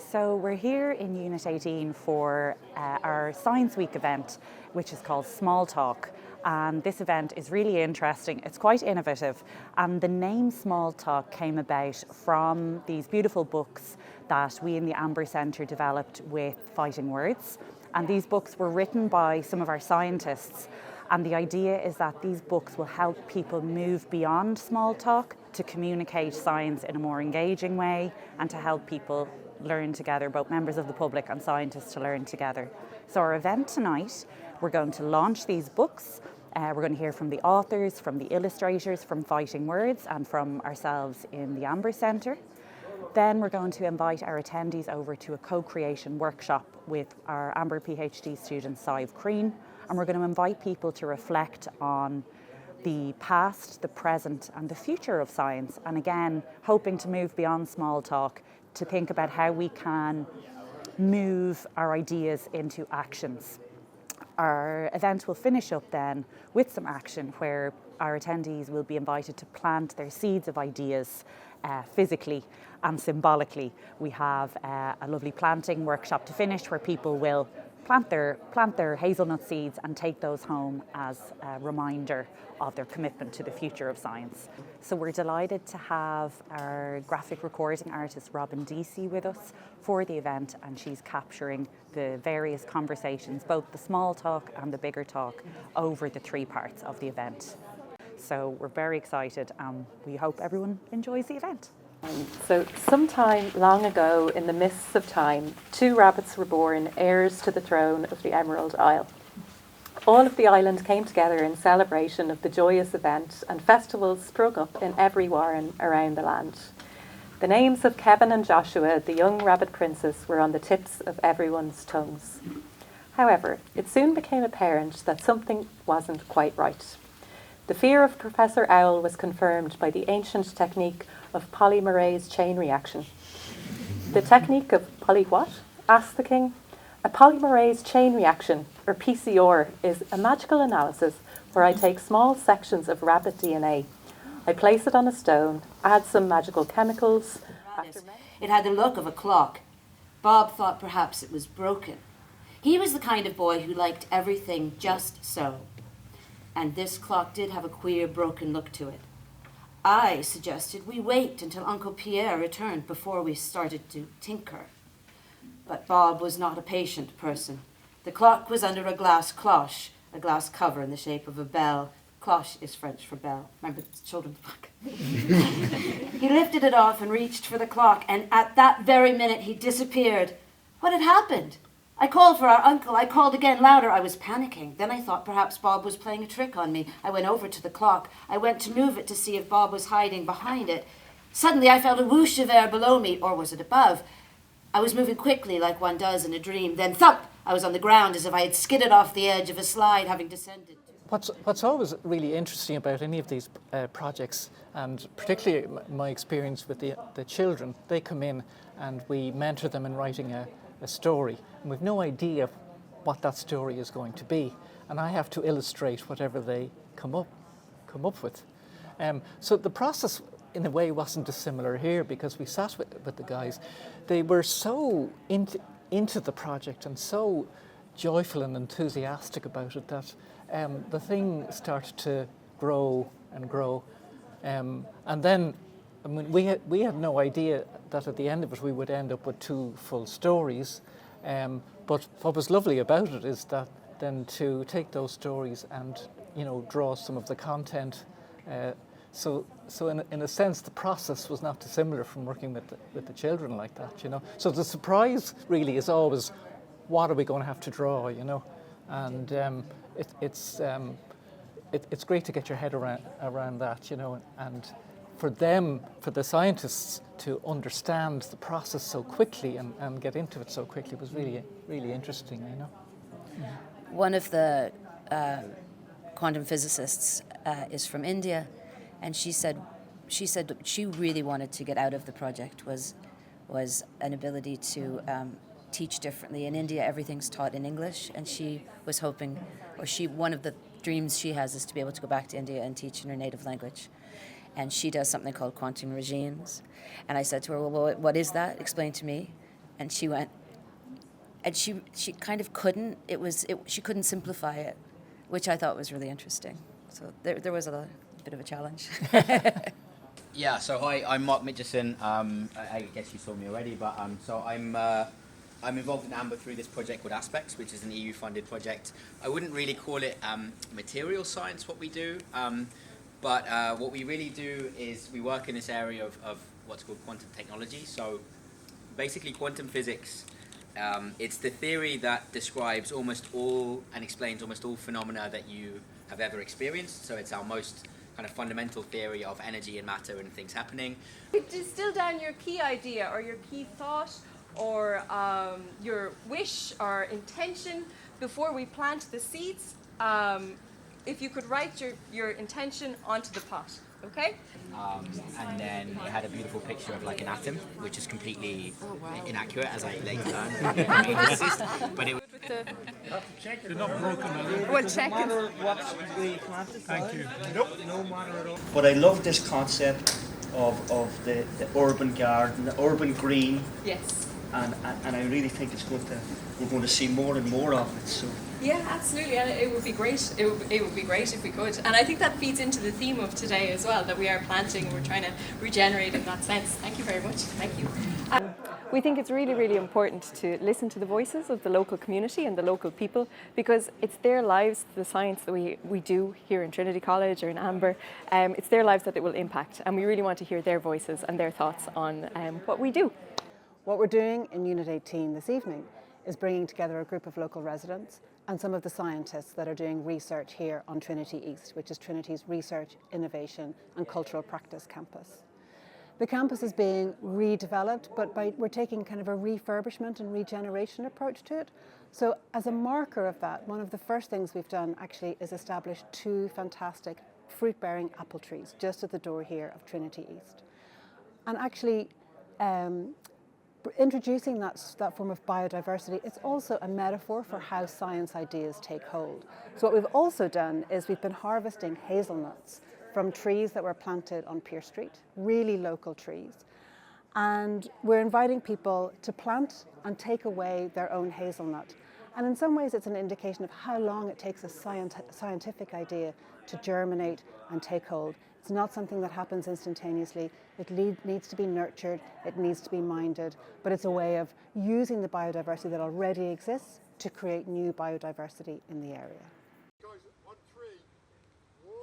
So we're here in Unit 18 for our Science Week event, which is called Smalltalk. And this event is really interesting. It's quite innovative. And the name Smalltalk came about from these beautiful books that we in the Amber Centre developed with Fighting Words. And these books were written by some of our scientists. And the idea is that these books will help people move beyond small talk to communicate science in a more engaging way and to help people learn together, both members of the public and scientists to learn together. So our event tonight, we're going to launch these books. We're going to hear from the authors, from the illustrators, from Fighting Words and from ourselves in the Amber Centre. Then we're going to invite our attendees over to a co-creation workshop with our Amber PhD student, CRANN, and we're going to invite people to reflect on the past, the present and the future of science, and again, hoping to move beyond small talk to think about how we can move our ideas into actions. Our event will finish up then with some action where our attendees will be invited to plant their seeds of ideas physically and symbolically. We have a lovely planting workshop to finish where people will plant their hazelnut seeds and take those home as a reminder of their commitment to the future of science. So we're delighted to have our graphic recording artist Robyn Deasy with us for the event, and she's capturing the various conversations, both the small talk and the bigger talk, over the three parts of the event. So we're very excited and we hope everyone enjoys the event. So sometime long ago, in the mists of time, two rabbits were born, heirs to the throne of the Emerald Isle. All of the island came together in celebration of the joyous event, and festivals sprung up in every warren around the land. The names of Kevin and Joshua, the young rabbit princes, were on the tips of everyone's tongues. However, it soon became apparent that something wasn't quite right. The fear of Professor Owl was confirmed by the ancient technique of polymerase chain reaction. The technique of poly what? Asked the king. A polymerase chain reaction, or PCR, is a magical analysis where I take small sections of rabbit DNA. I place it on a stone, add some magical chemicals. It had the look of a clock. Bob thought perhaps it was broken. He was the kind of boy who liked everything just so. And this clock did have a queer, broken look to it. I suggested we wait until Uncle Pierre returned before we started to tinker. But Bob was not a patient person. The clock was under a glass cloche, a glass cover in the shape of a bell. Cloche is French for bell. Remember the children's book? He lifted it off and reached for the clock, and at that very minute he disappeared. What had happened? I called for our uncle. I called again, louder. I was panicking. Then I thought perhaps Bob was playing a trick on me. I went over to the clock. I went to move it to see if Bob was hiding behind it. Suddenly I felt a whoosh of air below me, or was it above? I was moving quickly like one does in a dream. Then thump! I was on the ground as if I had skidded off the edge of a slide, having descended. What's always really interesting about any of these projects, and particularly my experience with the children, they come in and we mentor them in writing a story, and we've no idea what that story is going to be, and I have to illustrate whatever they come up with. So the process in a way wasn't dissimilar here, because we sat with the guys. They were so into the project and so joyful and enthusiastic about it that the thing started to grow and grow, and then I mean, we had no idea that at the end of it we would end up with two full stories, but what was lovely about it is that then to take those stories and draw some of the content. So in a sense, the process was not dissimilar from working with the children like that. So the surprise really is always, what are we going to have to draw? And it's great to get your head around that. And for the scientists to understand the process so quickly and get into it so quickly was really, really interesting, One of the quantum physicists is from India, and she said that she really wanted to get out of the project was an ability to teach differently. In India, everything's taught in English, and she was hoping, one of the dreams she has is to be able to go back to India and teach in her native language. And she does something called quantum regimes. And I said to her, well, what is that? Explain to me. And she went, and she kind of couldn't, she couldn't simplify it, which I thought was really interesting. So there was a bit of a challenge. Yeah, so hi, I'm Mark Mitchison. I guess you saw me already, but so I'm involved in Amber through this project called Aspects, which is an EU-funded project. I wouldn't really call it material science, what we do, but what we really do is we work in this area of what's called quantum technology. So basically quantum physics, it's the theory that describes almost all and explains almost all phenomena that you have ever experienced. So it's our most kind of fundamental theory of energy and matter and things happening. Distill down your key idea or your key thought or your wish or intention before we plant the seeds. If you could write your intention onto the pot, okay? And then it had a beautiful picture of like an atom, which is completely inaccurate, as I later learned. But it was You're not broken. We'll check it. Thank you. No matter at all. But I love this concept of the urban garden, the urban green. Yes. And I really think we're going to see more and more of it. So Yeah, absolutely, and it would be great. It would be great if we could, and I think that feeds into the theme of today as well. That we are planting, we're trying to regenerate in that sense. Thank you very much. Thank you. We think it's really, really important to listen to the voices of the local community and the local people, because it's their lives, the science that we do here in Trinity College or in Amber, it's their lives that it will impact, and we really want to hear their voices and their thoughts on what we do. What we're doing in Unit 18 this evening is bringing together a group of local residents and some of the scientists that are doing research here on Trinity East, which is Trinity's Research, Innovation and Cultural Practice campus. The campus is being redeveloped, but we're taking kind of a refurbishment and regeneration approach to it. So as a marker of that, one of the first things we've done actually is establish 2 fantastic fruit-bearing apple trees just at the door here of Trinity East. And actually, introducing that form of biodiversity, it's also a metaphor for how science ideas take hold. So what we've also done is we've been harvesting hazelnuts from trees that were planted on Pier Street, really local trees. And we're inviting people to plant and take away their own hazelnut. And in some ways it's an indication of how long it takes a scientific idea to germinate and take hold. It's not something that happens instantaneously. It needs to be nurtured, it needs to be minded, but it's a way of using the biodiversity that already exists to create new biodiversity in the area. Guys, on 3, 1.